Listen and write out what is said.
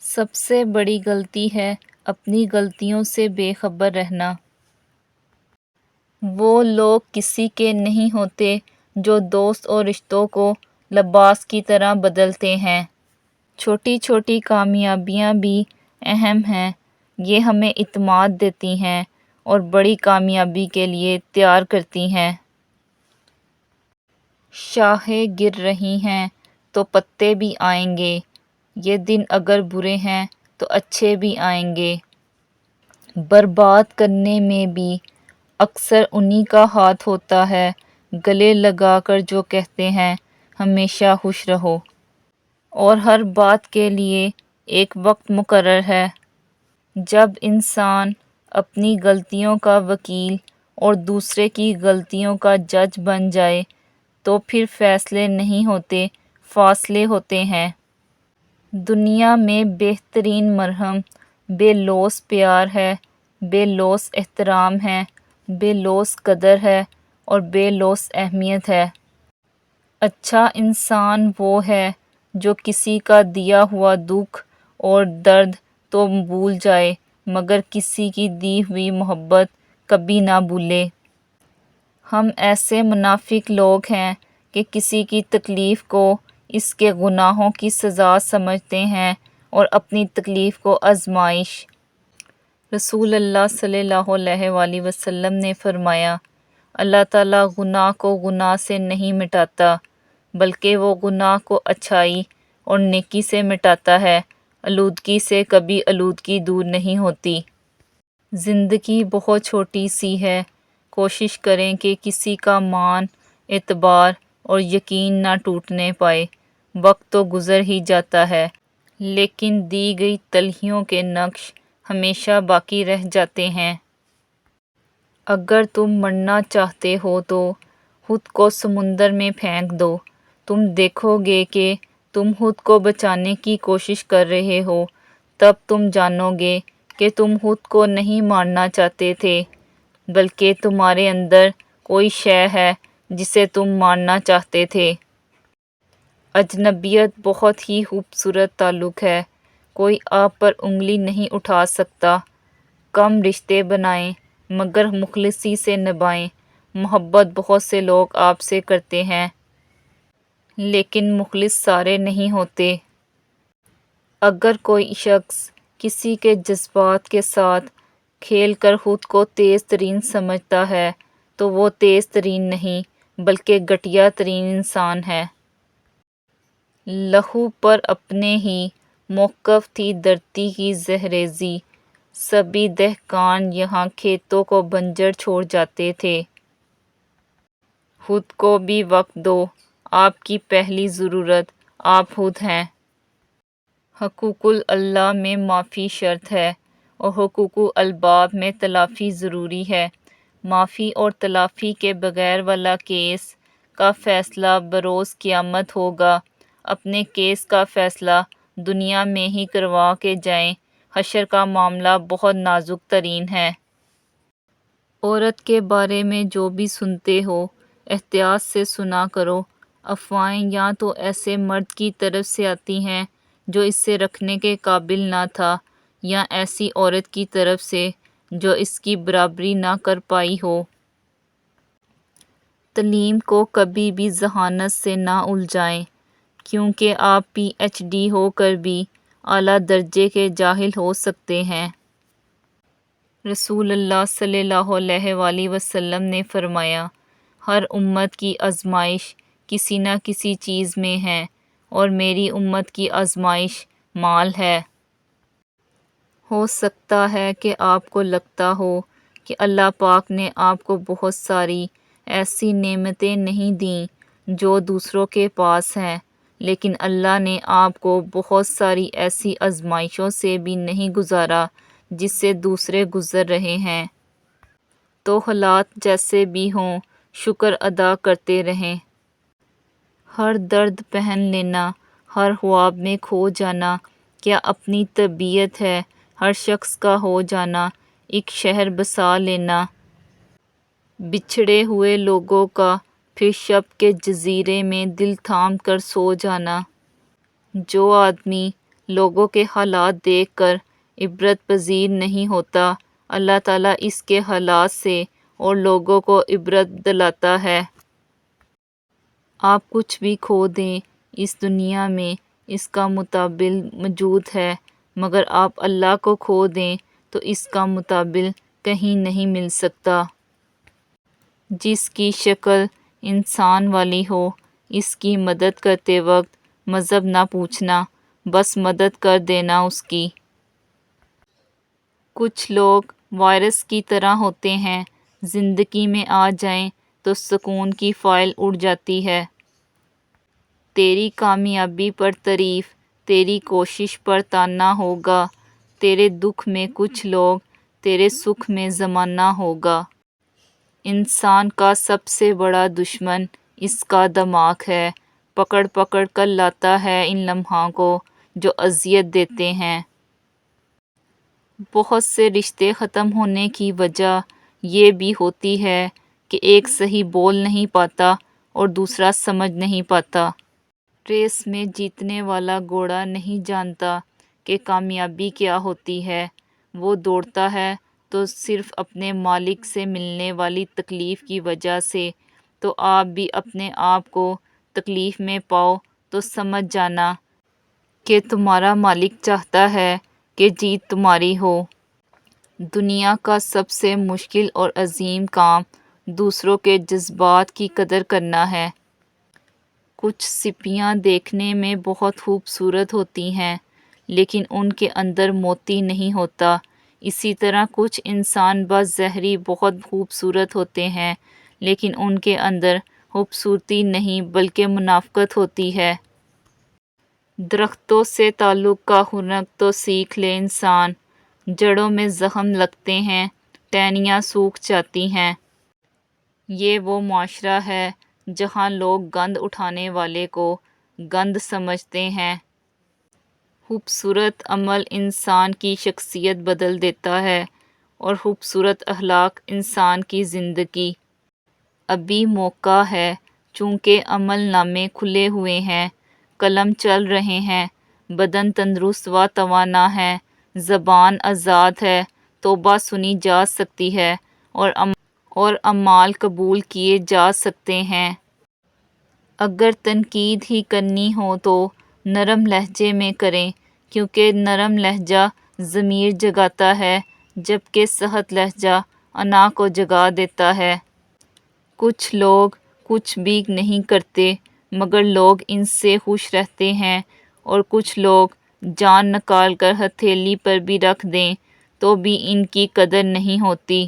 سب سے بڑی غلطی ہے اپنی غلطیوں سے بے خبر رہنا۔ وہ لوگ کسی کے نہیں ہوتے جو دوست اور رشتوں کو لباس کی طرح بدلتے ہیں۔ چھوٹی چھوٹی کامیابیاں بھی اہم ہیں، یہ ہمیں اعتماد دیتی ہیں اور بڑی کامیابی کے لیے تیار کرتی ہیں۔ شاخیں گر رہی ہیں تو پتے بھی آئیں گے، یہ دن اگر برے ہیں تو اچھے بھی آئیں گے۔ برباد کرنے میں بھی اکثر انہی کا ہاتھ ہوتا ہے، گلے لگا کر جو کہتے ہیں ہمیشہ خوش رہو۔ اور ہر بات کے لیے ایک وقت مقرر ہے۔ جب انسان اپنی غلطیوں کا وکیل اور دوسرے کی غلطیوں کا جج بن جائے تو پھر فیصلے نہیں ہوتے، فاصلے ہوتے ہیں۔ دنیا میں بہترین مرہم بے لوث پیار ہے، بے لوث احترام ہے، بے لوث قدر ہے اور بے لوث اہمیت ہے۔ اچھا انسان وہ ہے جو کسی کا دیا ہوا دکھ اور درد تو بھول جائے مگر کسی کی دی ہوئی محبت کبھی نہ بھولے۔ ہم ایسے منافق لوگ ہیں کہ کسی کی تکلیف کو اس کے گناہوں کی سزا سمجھتے ہیں اور اپنی تکلیف کو آزمائش۔ رسول اللہ صلی اللہ علیہ وآلہ وسلم نے فرمایا، اللہ تعالیٰ گناہ کو گناہ سے نہیں مٹاتا بلکہ وہ گناہ کو اچھائی اور نیکی سے مٹاتا ہے، آلودگی سے کبھی آلودگی دور نہیں ہوتی۔ زندگی بہت چھوٹی سی ہے، کوشش کریں کہ کسی کا مان، اعتبار اور یقین نہ ٹوٹنے پائے۔ وقت تو گزر ہی جاتا ہے لیکن دی گئی تلخیوں کے نقش ہمیشہ باقی رہ جاتے ہیں۔ اگر تم مرنا چاہتے ہو تو خود کو سمندر میں پھینک دو، تم دیکھو گے کہ تم خود کو بچانے کی کوشش کر رہے ہو، تب تم جانو گے کہ تم خود کو نہیں مارنا چاہتے تھے بلکہ تمہارے اندر کوئی شے ہے جسے تم مارنا چاہتے تھے۔ اجنبیت بہت ہی خوبصورت تعلق ہے، کوئی آپ پر انگلی نہیں اٹھا سکتا۔ کم رشتے بنائیں مگر مخلصی سے نبھائیں۔ محبت بہت سے لوگ آپ سے کرتے ہیں لیکن مخلص سارے نہیں ہوتے۔ اگر کوئی شخص کسی کے جذبات کے ساتھ کھیل کر خود کو تیز ترین سمجھتا ہے تو وہ تیز ترین نہیں بلکہ گھٹیا ترین انسان ہے۔ لہو پر اپنے ہی موقف تھی دھرتی کی زہریزی، سبھی دہقان یہاں کھیتوں کو بنجر چھوڑ جاتے تھے۔ خود کو بھی وقت دو، آپ کی پہلی ضرورت آپ خود ہیں۔ حقوق اللہ میں معافی شرط ہے اور حقوق العباد میں تلافی ضروری ہے۔ معافی اور تلافی کے بغیر والا کیس کا فیصلہ بروز قیامت ہوگا۔ اپنے کیس کا فیصلہ دنیا میں ہی کروا کے جائیں، حشر کا معاملہ بہت نازک ترین ہے۔ عورت کے بارے میں جو بھی سنتے ہو احتیاط سے سنا کرو، افواہیں یا تو ایسے مرد کی طرف سے آتی ہیں جو اسے رکھنے کے قابل نہ تھا یا ایسی عورت کی طرف سے جو اس کی برابری نہ کر پائی ہو۔ تعلیم کو کبھی بھی ذہانت سے نہ الجھائیں کیونکہ آپ پی ایچ ڈی ہو کر بھی اعلیٰ درجے کے جاہل ہو سکتے ہیں۔ رسول اللہ صلی اللہ علیہ وآلہ وسلم نے فرمایا، ہر امت کی آزمائش کسی نہ کسی چیز میں ہے اور میری امت کی آزمائش مال ہے۔ ہو سکتا ہے کہ آپ کو لگتا ہو کہ اللہ پاک نے آپ کو بہت ساری ایسی نعمتیں نہیں دیں جو دوسروں کے پاس ہیں، لیکن اللہ نے آپ کو بہت ساری ایسی آزمائشوں سے بھی نہیں گزارا جس سے دوسرے گزر رہے ہیں۔ تو حالات جیسے بھی ہوں شکر ادا کرتے رہیں۔ ہر درد پہن لینا، ہر خواب میں کھو جانا کیا اپنی طبیعت ہے؟ ہر شخص کا ہو جانا، ایک شہر بسا لینا، بچھڑے ہوئے لوگوں کا پھر شب کے جزیرے میں دل تھام کر سو جانا۔ جو آدمی لوگوں کے حالات دیکھ کر عبرت پذیر نہیں ہوتا، اللہ تعالیٰ اس کے حالات سے اور لوگوں کو عبرت دلاتا ہے۔ آپ کچھ بھی کھو دیں اس دنیا میں اس کا متبادل موجود ہے، مگر آپ اللہ کو کھو دیں تو اس کا متبادل کہیں نہیں مل سکتا۔ جس کی شکل انسان والی ہو، اس کی مدد کرتے وقت مذہب نہ پوچھنا، بس مدد کر دینا اس کی۔ کچھ لوگ وائرس کی طرح ہوتے ہیں، زندگی میں آ جائیں تو سکون کی فائل اڑ جاتی ہے۔ تیری کامیابی پر تعریف، تیری کوشش پر طعنہ ہوگا، تیرے دکھ میں کچھ لوگ، تیرے سکھ میں زمانہ ہوگا۔ انسان کا سب سے بڑا دشمن اس کا دماغ ہے، پکڑ پکڑ کر لاتا ہے ان لمحوں کو جو اذیت دیتے ہیں۔ بہت سے رشتے ختم ہونے کی وجہ یہ بھی ہوتی ہے کہ ایک صحیح بول نہیں پاتا اور دوسرا سمجھ نہیں پاتا۔ ریس میں جیتنے والا گھوڑا نہیں جانتا کہ کامیابی کیا ہوتی ہے، وہ دوڑتا ہے تو صرف اپنے مالک سے ملنے والی تکلیف کی وجہ سے۔ تو آپ بھی اپنے آپ کو تکلیف میں پاؤ تو سمجھ جانا کہ تمہارا مالک چاہتا ہے کہ جیت تمہاری ہو۔ دنیا کا سب سے مشکل اور عظیم کام دوسروں کے جذبات کی قدر کرنا ہے۔ کچھ سپیاں دیکھنے میں بہت خوبصورت ہوتی ہیں لیکن ان کے اندر موتی نہیں ہوتا، اسی طرح کچھ انسان بظاہر بہت خوبصورت ہوتے ہیں لیکن ان کے اندر خوبصورتی نہیں بلکہ منافقت ہوتی ہے۔ درختوں سے تعلق کا ہنر تو سیکھ لے انسان، جڑوں میں زخم لگتے ہیں، ٹہنیاں سوکھ جاتی ہیں۔ یہ وہ معاشرہ ہے جہاں لوگ گند اٹھانے والے کو گند سمجھتے ہیں۔ خوبصورت عمل انسان کی شخصیت بدل دیتا ہے اور خوبصورت اخلاق انسان کی زندگی۔ ابھی موقع ہے، چونکہ عمل نامے کھلے ہوئے ہیں، قلم چل رہے ہیں، بدن تندرست و توانا ہے، زبان آزاد ہے، توبہ سنی جا سکتی ہے اور اعمال قبول کیے جا سکتے ہیں۔ اگر تنقید ہی کرنی ہو تو نرم لہجے میں کریں، کیونکہ نرم لہجہ ضمیر جگاتا ہے جبکہ سخت لہجہ انا کو جگا دیتا ہے۔ کچھ لوگ کچھ بھی نہیں کرتے مگر لوگ ان سے خوش رہتے ہیں، اور کچھ لوگ جان نکال کر ہتھیلی پر بھی رکھ دیں تو بھی ان کی قدر نہیں ہوتی۔